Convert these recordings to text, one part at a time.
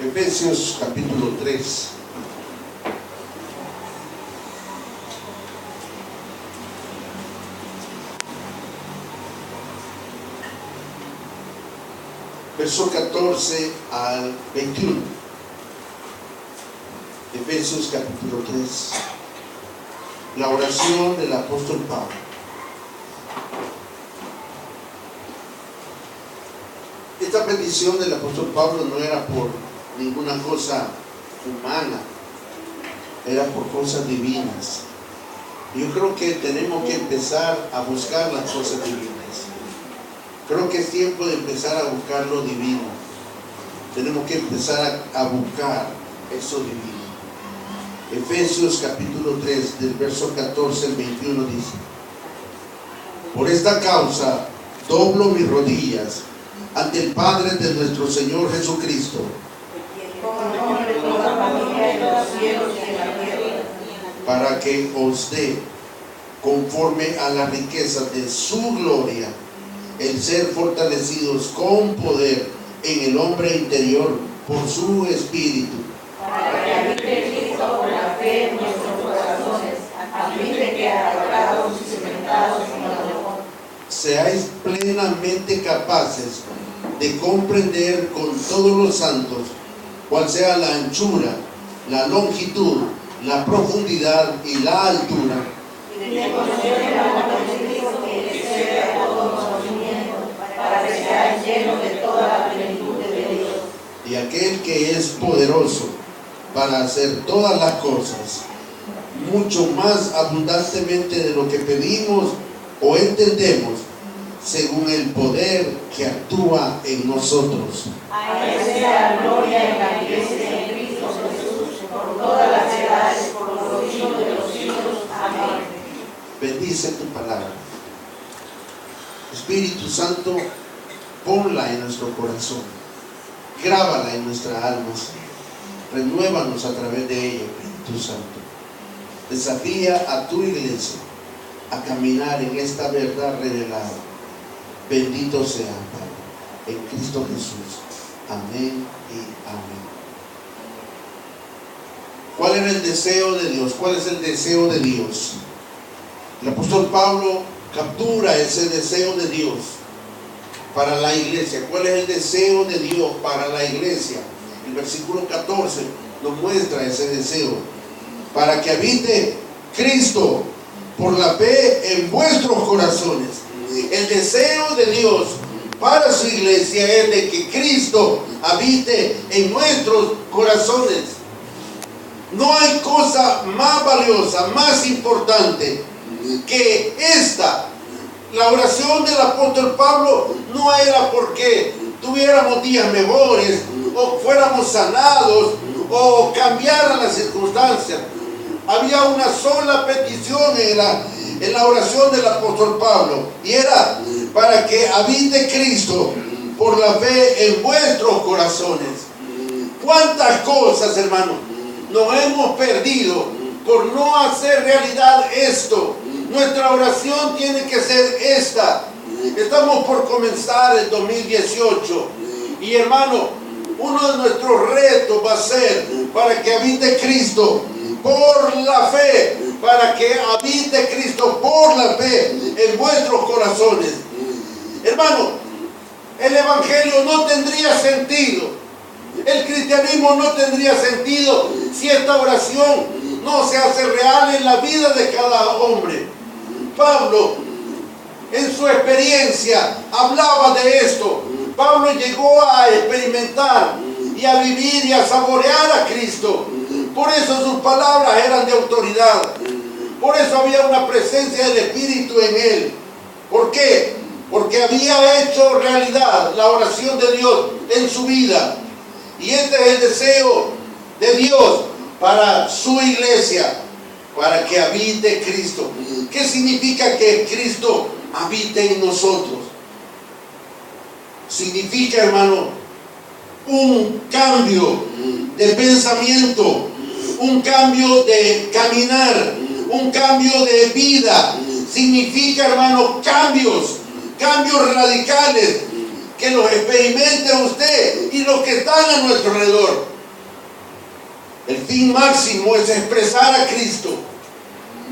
Efesios capítulo 3. Verso 14 al 21. Efesios capítulo 3. La oración del apóstol Pablo. Esta petición del apóstol Pablo no era por ninguna cosa humana, era por cosas divinas. Yo creo que tenemos que empezar a buscar las cosas divinas. Creo que es tiempo de empezar a buscar lo divino. Tenemos que empezar a buscar eso divino. Efesios capítulo 3, del verso 14 al 21 dice: por esta causa doblo mis rodillas ante el Padre de nuestro Señor Jesucristo, para que os dé, conforme a las riquezas de su gloria, el ser fortalecidos con poder en el hombre interior por su Espíritu, para que habite Cristo por la fe en nuestros corazones, a fin de que arraigados y cimentados en el amor, seáis plenamente capaces de comprender con todos los santos cuál sea la anchura, la longitud, la profundidad y la altura, y de conocer el amor de Cristo que excede a todo conocimiento, para que seáis llenos de toda la plenitud de Dios. y aquel que es poderoso para hacer todas las cosas, mucho más abundantemente de lo que pedimos o entendemos, según el poder que actúa en nosotros. A Él sea gloria en la iglesia en Cristo Jesús, por todas las edades, por los siglos de los siglos. Amén. Bendice tu palabra. Espíritu Santo, ponla en nuestro corazón, grábala en nuestras almas, renuévanos a través de ella, Espíritu Santo. Desafía a tu iglesia a caminar en esta verdad revelada. Bendito sea, Padre, en Cristo Jesús. Amén y amén. ¿Cuál era el deseo de Dios? ¿Cuál es el deseo de Dios? El apóstol Pablo captura ese deseo de Dios para la iglesia. ¿Cuál es el deseo de Dios para la iglesia? El versículo 14 nos muestra ese deseo: para que habite Cristo por la fe en vuestros corazones. El deseo de Dios para su iglesia es de que Cristo habite en nuestros corazones. No hay cosa más valiosa, más importante que esta. La oración del apóstol Pablo no era porque tuviéramos días mejores o fuéramos sanados o cambiaran las circunstancias. Había una sola petición en la oración del apóstol Pablo, y era para que habite Cristo por la fe en vuestros corazones. ¿Cuántas cosas, hermanos, nos hemos perdido por no hacer realidad esto? Nuestra oración tiene que ser esta. Estamos por comenzar el 2018 y, hermano, uno de nuestros retos va a ser para que habite Cristo por la fe, para que habite Cristo por la fe en vuestros corazones. Hermano, el evangelio no tendría sentido, el cristianismo no tendría sentido si esta oración no se hace real en la vida de cada hombre. Pablo, en su experiencia, hablaba de esto. Pablo llegó a experimentar y a vivir y a saborear a Cristo. Por eso sus palabras eran de autoridad. Por eso había una presencia del Espíritu en él. ¿Por qué? Porque había hecho realidad la oración de Dios en su vida. Y este es el deseo de Dios para su iglesia, para que habite Cristo. ¿Qué significa que Cristo habite en nosotros? Significa, hermano, un cambio de pensamiento, un cambio de caminar, un cambio de vida. Significa, hermano, cambios radicales que los experimente usted y los que están a nuestro alrededor. El fin máximo es expresar a Cristo.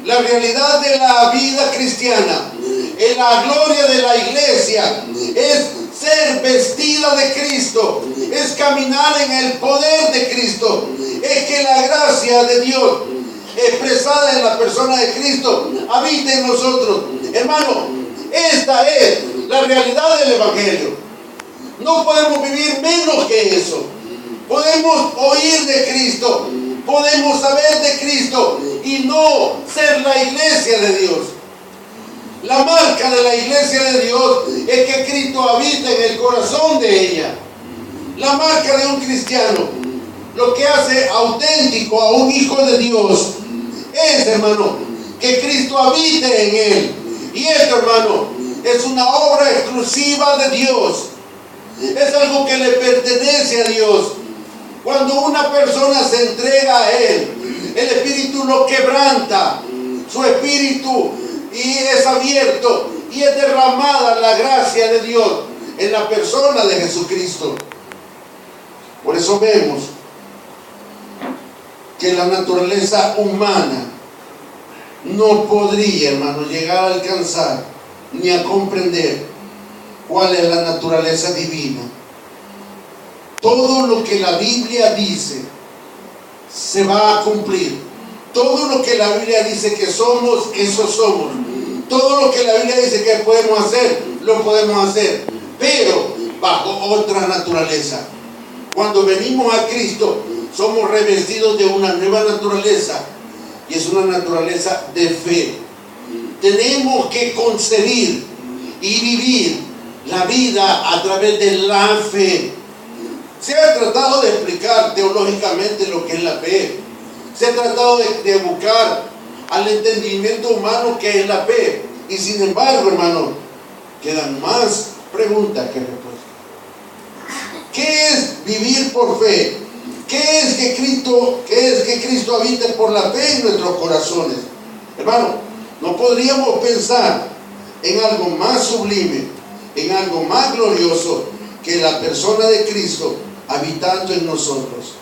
La realidad de la vida cristiana, en la gloria de la iglesia, es ser vestida de Cristo, es caminar en el poder de Cristo, es que la gracia de Dios expresada en la persona de Cristo habita en nosotros. Hermano, esta es la realidad del Evangelio. No podemos vivir menos que eso. Podemos oír de Cristo, podemos saber de Cristo y no ser la iglesia de Dios. La marca de la iglesia de Dios es que Cristo habita en el corazón de ella. La marca de un cristiano, lo que hace auténtico a un hijo de Dios, es, hermano, que Cristo habite en él. Y esto, hermano, es una obra exclusiva de Dios. Es algo que le pertenece a Dios. Cuando una persona se entrega a Él, el Espíritu lo quebranta, su espíritu, y es abierto, y es derramada la gracia de Dios en la persona de Jesucristo. Por eso vemos que la naturaleza humana no podría, hermano, llegar a alcanzar ni a comprender cuál es la naturaleza divina. Todo lo que la Biblia dice se va a cumplir. Todo lo que la Biblia dice que somos, eso somos. Todo lo que la Biblia dice que podemos hacer, lo podemos hacer. Pero bajo otra naturaleza. Cuando venimos a Cristo, somos revestidos de una nueva naturaleza. Y es una naturaleza de fe. Tenemos que concebir y vivir la vida a través de la fe. Se ha tratado de explicar teológicamente lo que es la fe. Se ha tratado de buscar al entendimiento humano que es la fe. Y sin embargo, hermano, quedan más preguntas que respuestas. ¿Qué es vivir por fe? ¿Qué es que Cristo habite por la fe en nuestros corazones? Hermano, no podríamos pensar en algo más sublime, en algo más glorioso que la persona de Cristo habitando en nosotros.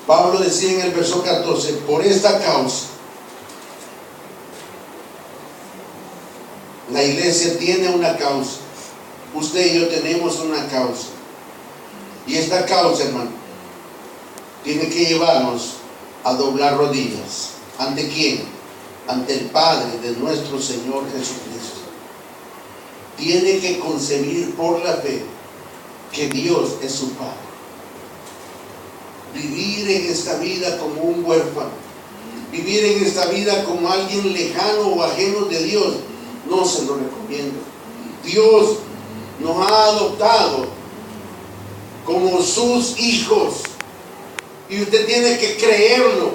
Pablo decía en el verso 14, por esta causa, la iglesia tiene una causa. Usted y yo tenemos una causa. Y esta causa, hermano, tiene que llevarnos a doblar rodillas. ¿Ante quién? Ante el Padre de nuestro Señor Jesucristo. Tiene que concebir por la fe que Dios es su Padre. Vivir en esta vida como un huérfano, vivir en esta vida como alguien lejano o ajeno de Dios, no se lo recomiendo. Dios nos ha adoptado como sus hijos y usted tiene que creerlo,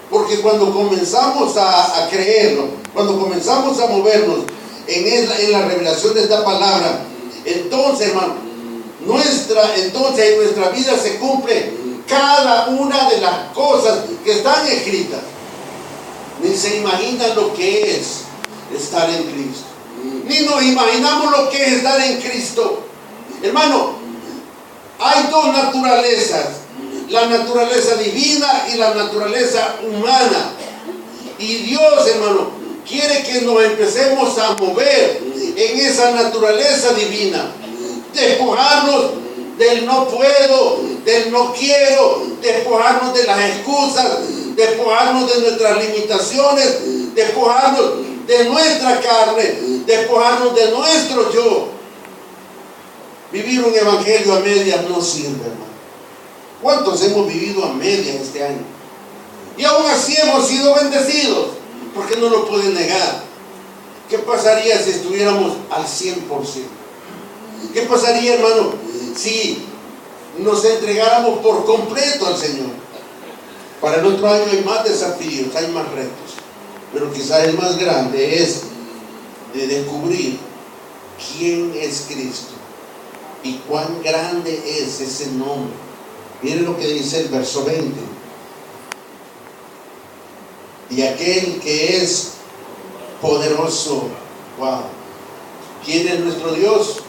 porque cuando comenzamos a creerlo, cuando comenzamos a movernos en la revelación de esta palabra, entonces, hermano, en nuestra vida se cumple cada una de las cosas que están escritas. Ni se imaginan lo que es estar en Cristo, ni nos imaginamos lo que es estar en Cristo. Hermano, hay dos naturalezas, la naturaleza divina y la naturaleza humana. Y Dios, hermano, quiere que nos empecemos a mover en esa naturaleza divina, despojarnos del no puedo, del no quiero, despojarnos de las excusas, despojarnos de nuestras limitaciones, despojarnos de nuestra carne, despojarnos de nuestro yo. Vivir un evangelio a medias no sirve, hermano. ¿Cuántos hemos vivido a medias este año? Y aún así hemos sido bendecidos, porque no lo pueden negar. ¿Qué pasaría si estuviéramos al 100%? ¿Qué pasaría, hermano, si nos entregáramos por completo al Señor? Para el otro año hay más desafíos, hay más retos, pero quizás el más grande es de descubrir quién es Cristo y cuán grande es ese nombre. Miren lo que dice el verso 20. Y aquel que es poderoso. Wow. ¿Quién es nuestro Dios?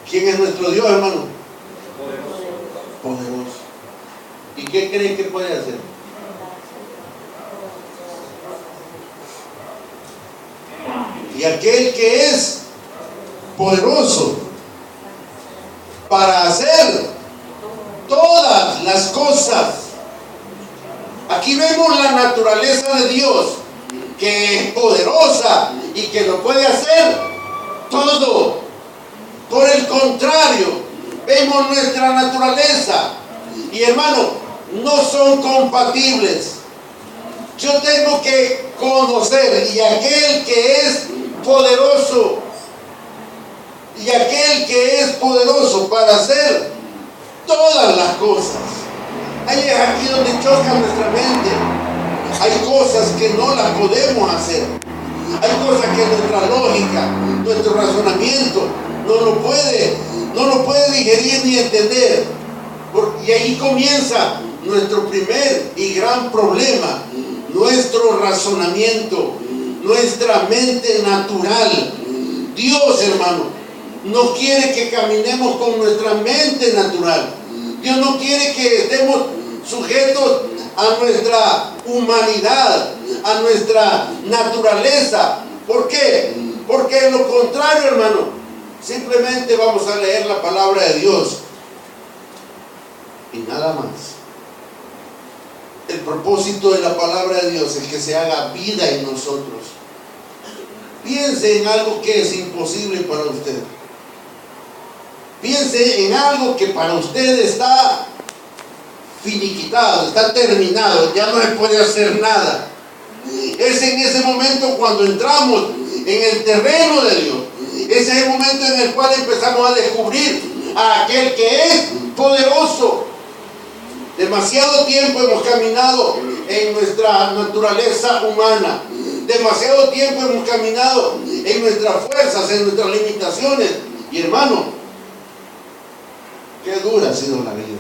¿Quién es nuestro Dios, hermano? qué creen que puede hacer? Y aquel que es poderoso para hacer todas las cosas. Aquí vemos la naturaleza de Dios, que es poderosa y que lo puede hacer todo. Por el contrario, vemos nuestra naturaleza y, hermano, no son compatibles. Yo tengo que conocer, y aquel que es poderoso, y aquel que es poderoso para hacer todas las cosas. Ahí es aquí donde choca nuestra mente. Hay cosas que no las podemos hacer. Hay cosas que nuestra lógica, nuestro razonamiento no lo puede digerir ni entender. Y ahí comienza nuestro primer y gran problema. Nuestro razonamiento, nuestra mente natural. Dios, hermano, no quiere que caminemos con nuestra mente natural. Dios no quiere que estemos sujetos a nuestra humanidad, a nuestra naturaleza. ¿Por qué? Porque en lo contrario, hermano, simplemente vamos a leer la palabra de Dios y nada más. El propósito de la palabra de Dios es que se haga vida en nosotros. Piense en algo que es imposible para usted. Piense en algo que para usted está finiquitado, está terminado, ya no se puede hacer nada. Es en ese momento cuando entramos en el terreno de Dios. Ese es el momento en el cual empezamos a descubrir a aquel que es poderoso. Demasiado tiempo hemos caminado en nuestra naturaleza humana. Demasiado tiempo hemos caminado en nuestras fuerzas, en nuestras limitaciones. Y, hermano, qué dura ha sido la vida.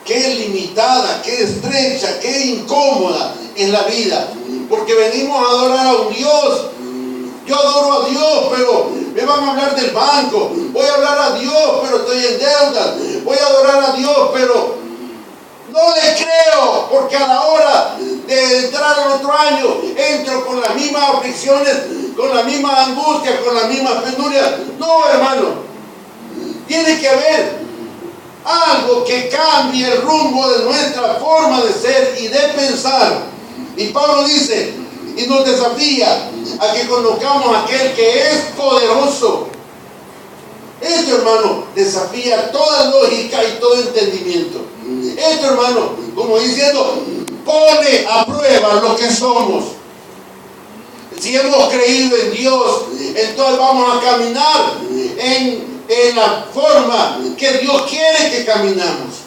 Qué limitada, qué estrecha, qué incómoda es la vida. Porque venimos a adorar a un Dios. Yo adoro a Dios, pero me van a hablar del banco. Voy a hablar a Dios, pero estoy en deuda. Voy a adorar a Dios, pero no le creo, porque a la hora de entrar al otro año entro con las mismas aflicciones, con las mismas angustias, con las mismas penurias. No, hermano, tiene que haber algo que cambie el rumbo de nuestra forma de ser y de pensar. Y Pablo dice y nos desafía a que conozcamos a aquel que es poderoso. Esto, hermano, desafía toda lógica y todo entendimiento. Esto, hermano, como diciendo, pone a prueba lo que somos. Si hemos creído en Dios, entonces vamos a caminar en la forma que Dios quiere que caminamos.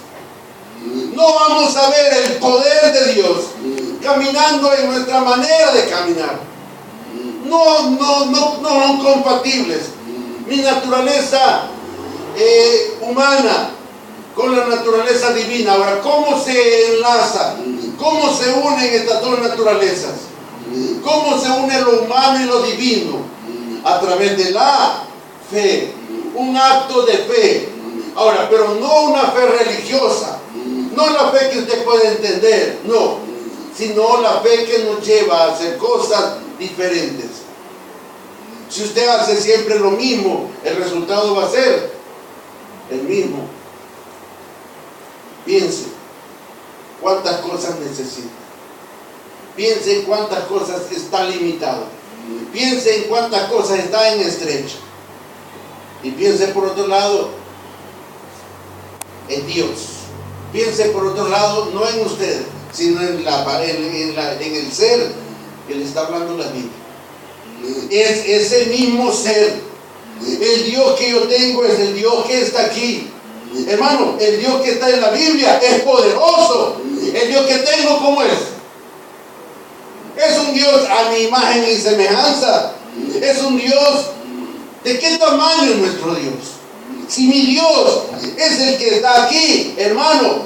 No vamos a ver el poder de Dios caminando en nuestra manera de caminar. No son compatibles. Mi naturaleza humana con la naturaleza divina. Ahora, ¿cómo se enlaza? ¿Cómo se unen estas dos naturalezas? ¿Cómo se une lo humano y lo divino? A través de la fe. Un acto de fe. Ahora, pero no una fe religiosa. No la fe que usted puede entender. No. Sino la fe que nos lleva a hacer cosas diferentes. Si usted hace siempre lo mismo, el resultado va a ser el mismo. Piense cuántas cosas necesita. Piense en cuántas cosas está limitado. Piense en cuántas cosas está en estrecho. Y piense por otro lado en Dios. Piense por otro lado no en usted, sino en el ser que le está hablando la Biblia. Es ese mismo ser. El Dios que yo tengo es el Dios que está aquí. Hermano, el Dios que está en la Biblia es poderoso. El Dios que tengo, ¿cómo es? Es un Dios a mi imagen y semejanza. Es un Dios. ¿De qué tamaño es nuestro Dios? Si mi Dios es el que está aquí, hermano,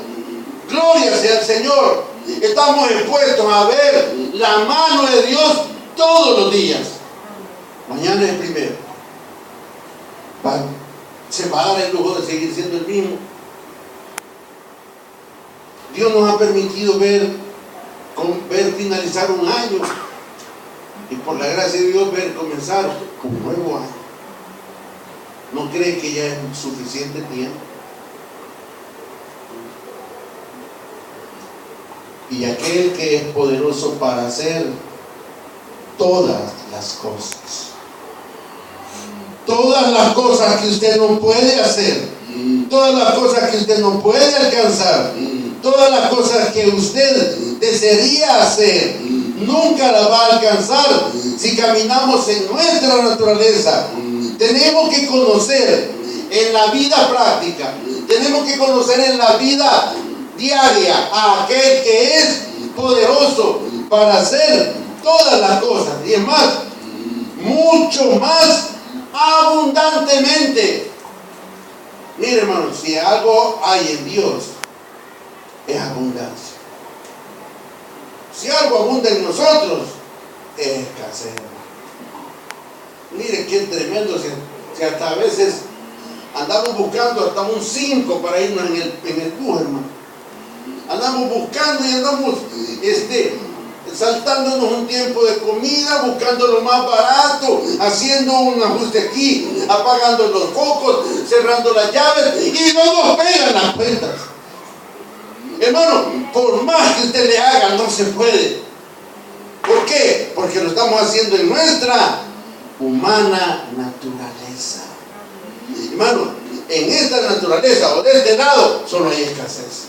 gloria sea al Señor. Estamos expuestos a ver la mano de Dios todos los días. Mañana es el primero. Se va a dar el lujo de seguir siendo el mismo. Dios nos ha permitido ver finalizar un año y por la gracia de Dios ver comenzar un nuevo año. ¿No cree que ya es suficiente tiempo? Y aquel que es poderoso para hacer todas las cosas. Todas las cosas que usted no puede hacer, todas las cosas que usted no puede alcanzar, todas las cosas que usted desearía hacer, nunca las va a alcanzar si caminamos en nuestra naturaleza. Tenemos que conocer en la vida práctica, tenemos que conocer en la vida diaria a aquel que es poderoso para hacer todas las cosas, y es más, mucho más abundantemente. Mire, hermano, si algo hay en Dios, es abundancia. Si algo abunda en nosotros, es escasez. Mire qué tremendo, si hasta a veces andamos buscando hasta un 5 para irnos en el bus, hermano. Andamos buscando y andamos saltándonos un tiempo de comida, buscando lo más barato, haciendo un ajuste aquí, apagando los focos, cerrando las llaves, y no nos pegan las cuentas. Hermano, por más que usted le haga, no se puede. ¿Por qué? Porque lo estamos haciendo en nuestra humana naturaleza. Hermano, en esta naturaleza o de este lado solo hay escasez.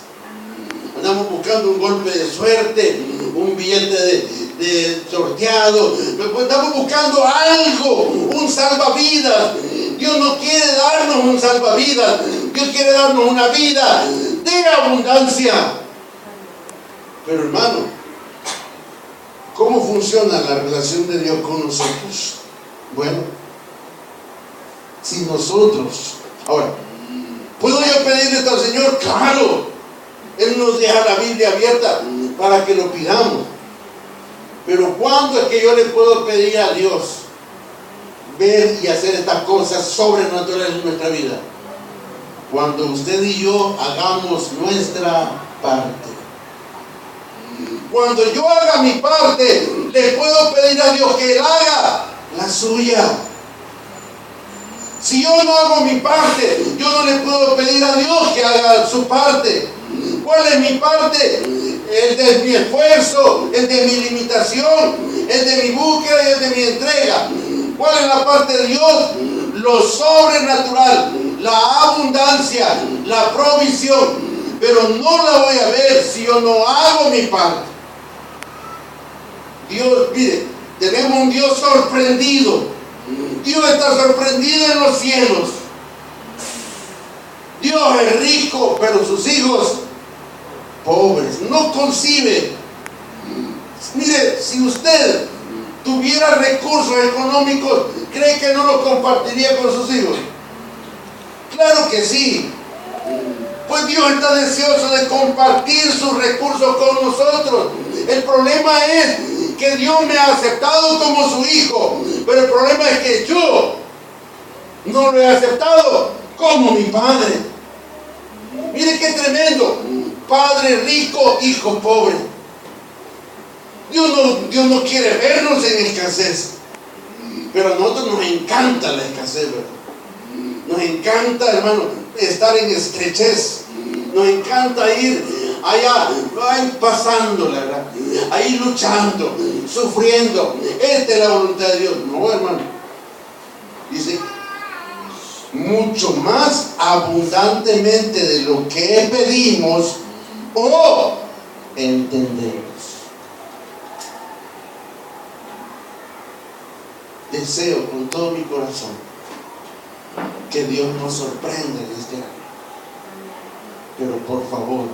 Andamos buscando un golpe de suerte, un billete de sorteado, estamos buscando algo, un salvavidas. Dios no quiere darnos un salvavidas, Dios quiere darnos una vida de abundancia. Pero hermano, ¿cómo funciona la relación de Dios con nosotros? Bueno, si nosotros, ahora, ¿puedo yo pedirle esto al Señor? Claro. Él nos deja la Biblia abierta para que lo pidamos. Pero ¿cuándo es que yo le puedo pedir a Dios ver y hacer estas cosas sobrenaturales en nuestra vida? Cuando usted y yo hagamos nuestra parte. Cuando yo haga mi parte, le puedo pedir a Dios que Él haga la suya. Si yo no hago mi parte, yo no le puedo pedir a Dios que haga su parte. ¿Cuál es mi parte? El de mi esfuerzo, el de mi limitación, el de mi búsqueda y el de mi entrega. ¿Cuál es la parte de Dios? Lo sobrenatural, la abundancia, la provisión. Pero no la voy a ver si yo no hago mi parte. Dios, mire, tenemos un Dios sorprendido. Dios está sorprendido en los cielos. Dios es rico, pero sus hijos pobres. No concibe. Mire, si usted tuviera recursos económicos, ¿cree que no los compartiría con sus hijos? Claro que sí. Pues Dios está deseoso de compartir sus recursos con nosotros. El problema es que Dios me ha aceptado como su hijo, pero el problema es que yo no lo he aceptado como mi padre. Mire qué tremendo. Padre rico, hijo pobre. Dios no quiere vernos en escasez, pero a nosotros nos encanta la escasez, ¿verdad? Nos encanta, hermano, estar en estrechez. Nos encanta ir allá, pasándola, ¿verdad? Ahí luchando, sufriendo. Esta es la voluntad de Dios. No, hermano. Dice, mucho más abundantemente de lo que pedimos o entendemos. Deseo con todo mi corazón que Dios nos sorprenda en este año. Pero por favor,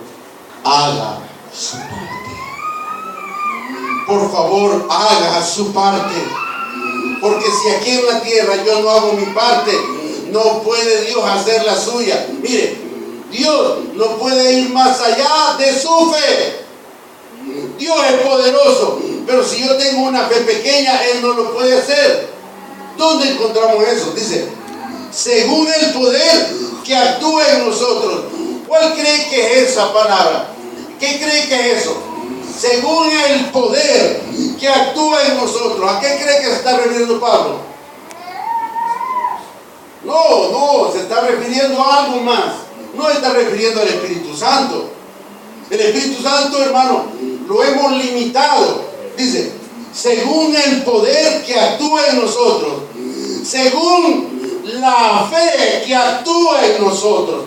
haga su parte. Por favor, haga su parte. Porque si aquí en la tierra yo no hago mi parte, no puede Dios hacer la suya. Mire, Dios no puede ir más allá de su fe. Dios es poderoso, pero si yo tengo una fe pequeña, Él no lo puede hacer. ¿Dónde encontramos eso? Dice, según el poder que actúa en nosotros. ¿Cuál cree que es esa palabra? ¿Qué cree que es eso? Según el poder que actúa en nosotros. ¿A qué cree que se está refiriendo Pablo? No, se está refiriendo a algo más. No está refiriendo al Espíritu Santo. El Espíritu Santo, hermano, lo hemos limitado. Dice, según el poder que actúa en nosotros, según la fe que actúa en nosotros,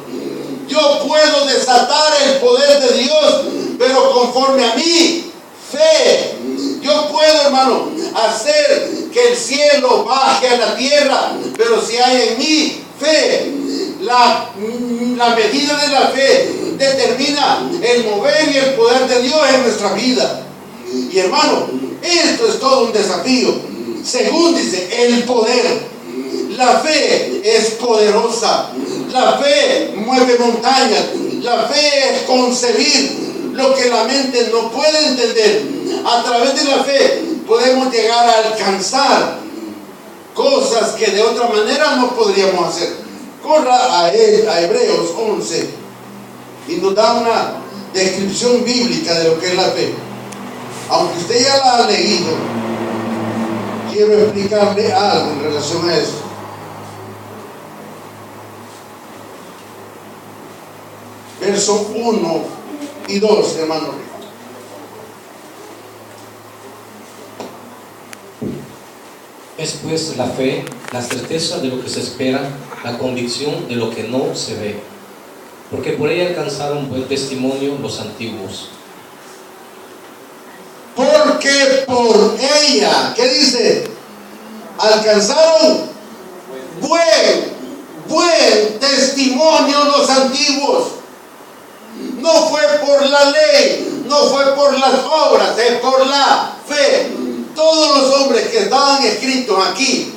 yo puedo desatar el poder de Dios, pero conforme a mi fe. Yo puedo, hermano, hacer que el cielo baje a la tierra, pero si hay en mí fe, la medida de la fe determina el mover y el poder de Dios en nuestra vida. Y hermano, esto es todo un desafío. Según dice, el poder. La fe es poderosa. La fe mueve montañas. La fe es concebir lo que la mente no puede entender. A través de la fe podemos llegar a alcanzar cosas que de otra manera no podríamos hacer. Corra a Hebreos 11 y nos da una descripción bíblica de lo que es la fe. Aunque usted ya la ha leído, quiero explicarle algo en relación a eso. Verso 1 y 2, hermano. Es pues la fe, la certeza de lo que se espera, la convicción de lo que no se ve. Porque por ella alcanzaron buen testimonio los antiguos. Porque por ella, ¿qué dice? Alcanzaron buen testimonio los antiguos. No fue por la ley, no fue por las obras, es por la fe. Todos los hombres que estaban escritos aquí,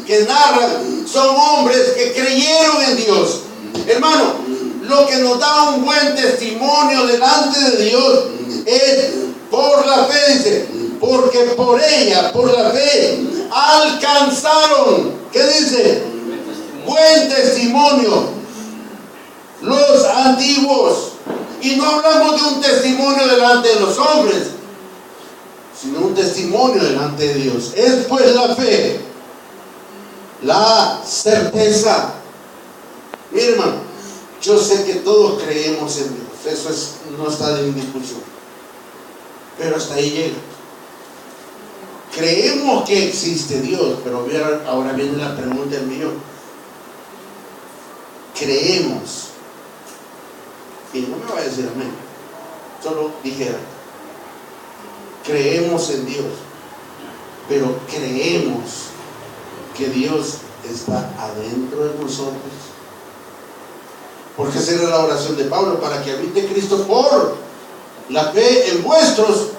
que narran, son hombres que creyeron en Dios. Hermano, lo que nos da un buen testimonio delante de Dios es por la fe, dice, porque por ella, por la fe, alcanzaron, ¿qué dice? Buen testimonio los antiguos. Y no hablamos de un testimonio delante de los hombres, sino un testimonio delante de Dios. Es pues la fe, la certeza. Mira, hermano, yo sé que todos creemos en Dios, eso no está en discusión, pero hasta ahí llega. Creemos que existe Dios, pero ahora viene la pregunta del millón. Creemos, y no me va a decir amén, solo dijera, creemos en Dios, pero creemos que Dios está adentro de nosotros. Porque esa era la oración de Pablo, para que habite Cristo por la fe en vuestros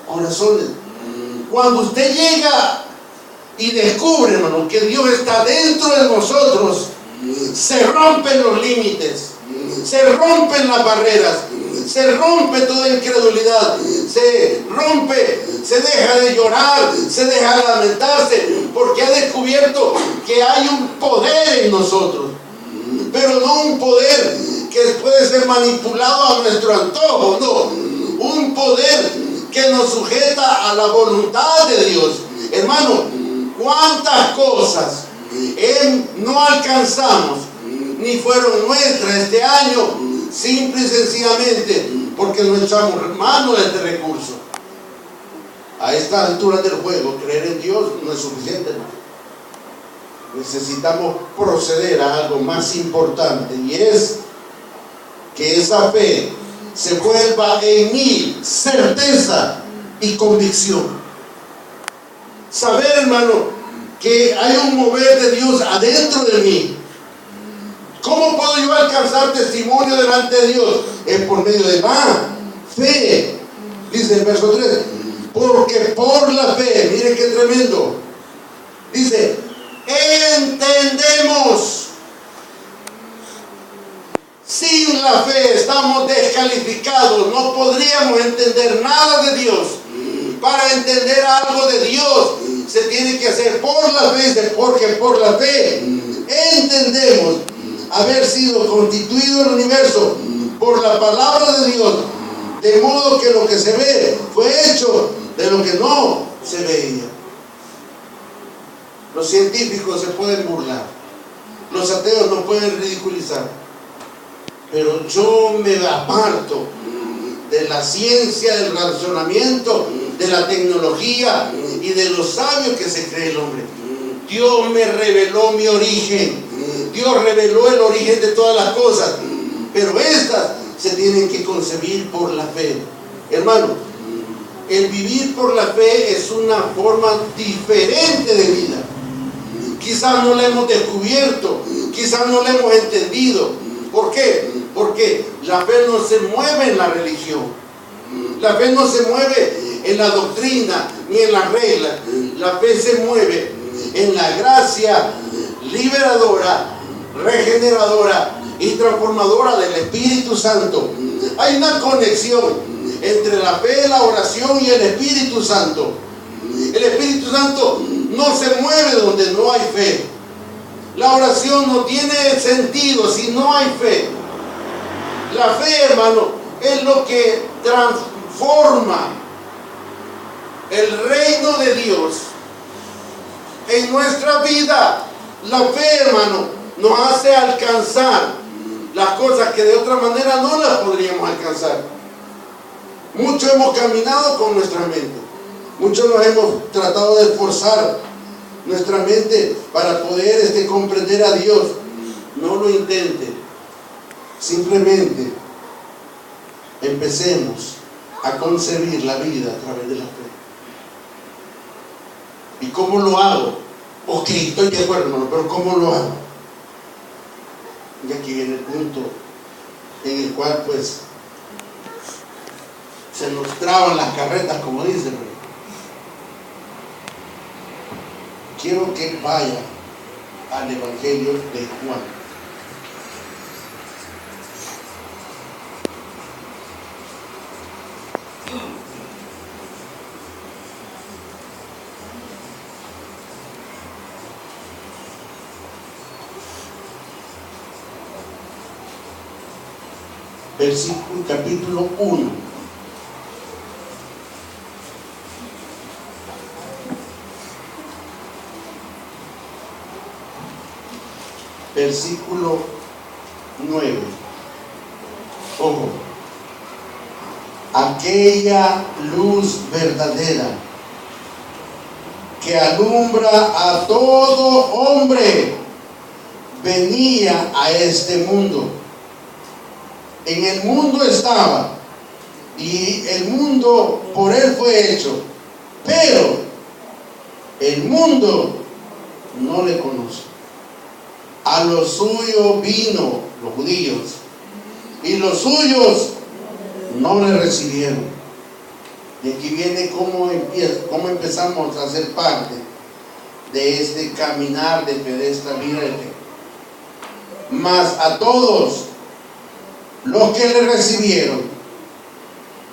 corazones. Cuando usted llega y descubre, hermano, que Dios está dentro de nosotros, se rompen los límites, se rompen las barreras, se rompe toda incredulidad, se rompe, se deja de llorar, se deja de lamentarse, porque ha descubierto que hay un poder en nosotros, pero no un poder que puede ser manipulado a nuestro antojo, no, un poder que nos sujeta a la voluntad de Dios. Hermano, cuántas cosas no alcanzamos ni fueron nuestras este año, simple y sencillamente porque no echamos mano de este recurso. A esta altura del juego, creer en Dios no es suficiente, hermano. Necesitamos proceder a algo más importante, y es que esa fe se vuelva en mí certeza y convicción. Saber, hermano, que hay un mover de Dios adentro de mí. ¿Cómo puedo yo alcanzar testimonio delante de Dios? Es por medio de la fe. Dice el verso 3, porque por la fe, mire qué tremendo, dice, entendemos. Sin la fe estamos descalificados, no podríamos entender nada de Dios. Para entender algo de Dios se tiene que hacer por la fe, porque por la fe entendemos haber sido constituido el universo por la palabra de Dios, De modo que lo que se ve fue hecho de lo que no se veía. Los científicos se pueden burlar, los ateos nos pueden ridiculizar, pero yo me aparto de la ciencia, del razonamiento, de la tecnología y de lo sabio que se cree el hombre. Dios me reveló mi origen. Dios reveló el origen de todas las cosas, pero estas se tienen que concebir por la fe. Hermano, el vivir por la fe es una forma diferente de vida. Quizás no la hemos descubierto, quizás no la hemos entendido. ¿Por qué? Porque la fe no se mueve en la religión. La fe no se mueve en la doctrina ni en las reglas. La fe se mueve en la gracia liberadora, regeneradora y transformadora del Espíritu Santo. Hay una conexión entre la fe, la oración y el Espíritu Santo. El Espíritu Santo no se mueve donde no hay fe. La oración no tiene sentido si no hay fe. La fe, hermano, es lo que transforma el reino de Dios en nuestra vida. La fe, hermano, nos hace alcanzar las cosas que de otra manera no las podríamos alcanzar. Mucho hemos caminado con nuestra mente. Muchos nos hemos tratado de esforzar nuestra mente para poder comprender a Dios. No lo intente. Simplemente empecemos a concebir la vida a través de la fe. ¿Y cómo lo hago? Ok, estoy de acuerdo, hermano, pero ¿cómo lo hago? Y aquí viene el punto en el cual pues se nos traban las carretas, como dicen. Quiero que vaya al Evangelio de Juan. Versículo, capítulo 1. Versículo 9. Ojo. Aquella luz verdadera que alumbra a todo hombre venía a este mundo. En el mundo estaba, y el mundo por él fue hecho, pero el mundo no le conoce. A los suyos vino, los judíos, y los suyos no le recibieron. Y aquí viene cómo empezamos a ser parte de este caminar de fe, de esta vida de fe. Mas a todos los que le recibieron,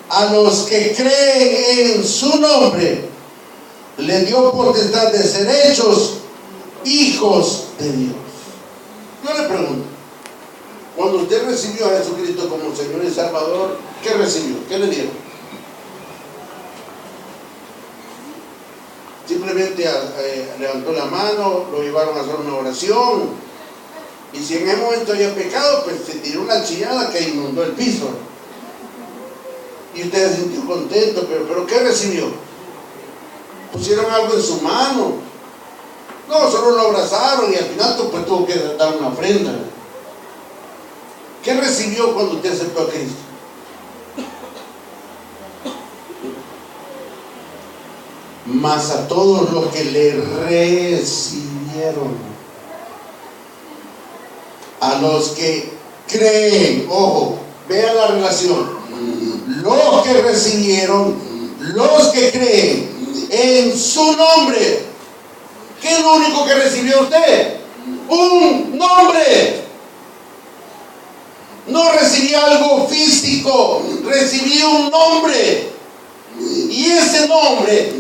a los que creen en su nombre, le dio potestad de ser hechos hijos de Dios. Yo le pregunto, cuando usted recibió a Jesucristo como Señor y Salvador, ¿qué recibió? ¿Qué le dieron? Simplemente levantó la mano, lo llevaron a hacer una oración. Y si en ese momento había pecado, pues se tiró una chillada que inundó el piso. Y usted se sintió contento, pero ¿qué recibió? Pusieron algo en su mano. No, solo lo abrazaron y al final pues tuvo que dar una ofrenda. ¿Qué recibió cuando usted aceptó a Cristo? Mas a todos los que le recibieron, a los que creen, ojo, vean la relación, los que recibieron, los que creen en su nombre. ¿Qué es lo único que recibió usted? Un nombre. No recibí algo físico, recibí un nombre. Y ese nombre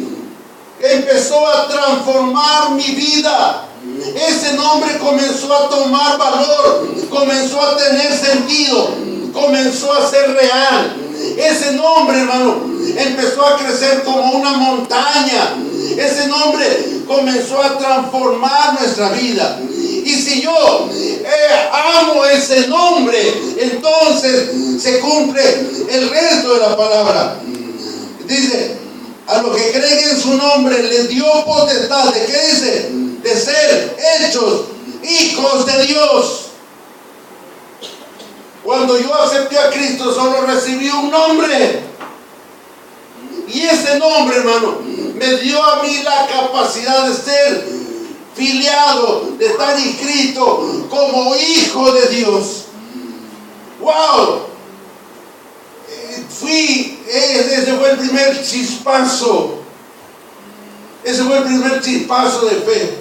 empezó a transformar mi vida. Ese nombre comenzó a tomar valor, comenzó a tener sentido, comenzó a ser real. ese nombre, hermano, empezó a crecer como una montaña. Ese nombre comenzó a transformar nuestra vida. Y si yo amo ese nombre, entonces se cumple el resto de la palabra. Dice, a los que creen en su nombre les dio potestad. ¿De qué dice? De ser hechos hijos de Dios. Cuando yo acepté a Cristo, solo recibí un nombre. Y ese nombre, hermano, me dio a mí la capacidad de ser filiado, de estar inscrito como hijo de Dios. ¡Wow! Ese fue el primer chispazo. Ese fue el primer chispazo de fe.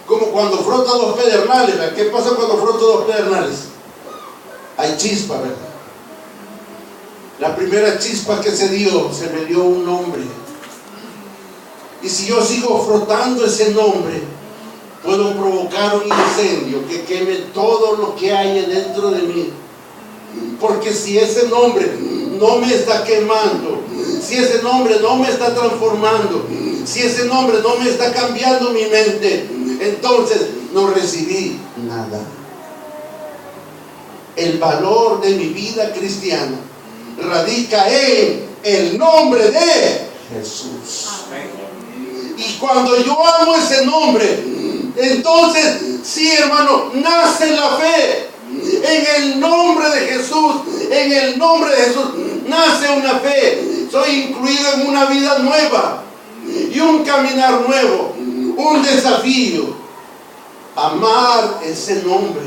Como cuando frotas dos pedernales. ¿Qué pasa cuando froto dos pedernales? Hay chispa, ¿verdad? La primera chispa que se me dio un nombre. Y si yo sigo frotando ese nombre, puedo provocar un incendio que queme todo lo que hay dentro de mí. Porque si ese nombre no me está quemando, si ese nombre no me está transformando, si ese nombre no me está cambiando mi mente, entonces no recibí nada. El valor de mi vida cristiana radica en el nombre de Jesús. Y cuando yo amo ese nombre, entonces, sí, hermano, nace la fe. En el nombre de Jesús, en el nombre de Jesús, nace una fe. Soy incluido en una vida nueva y un caminar nuevo, un desafío. Amar ese nombre,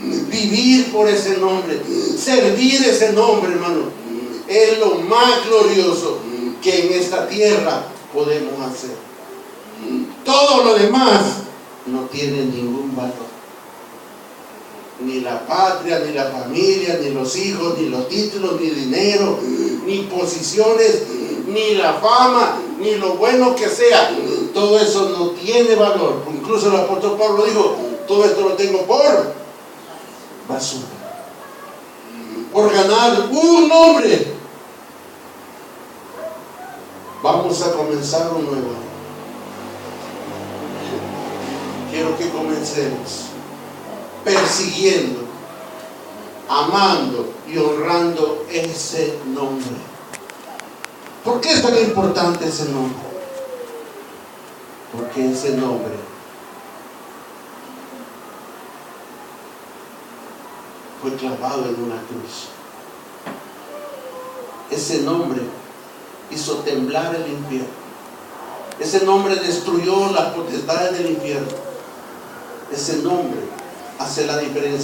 vivir por ese nombre, servir ese nombre, hermano, es lo más glorioso que en esta tierra podemos hacer. Todo lo demás no tiene ningún valor. Ni la patria, ni la familia, ni los hijos, ni los títulos, ni dinero, ni posiciones, ni la fama, ni lo bueno que sea. Todo eso no tiene valor. Incluso el apóstol Pablo dijo, todo esto lo tengo por basura. Por ganar un nombre. Vamos a comenzar un nuevo año. Quiero que comencemos persiguiendo, amando y honrando ese nombre. ¿Por qué es tan importante ese nombre? Porque ese nombre fue clavado en una cruz. Ese nombre hizo temblar el infierno. Ese nombre destruyó las potestades del infierno. Ese nombre hace la diferencia.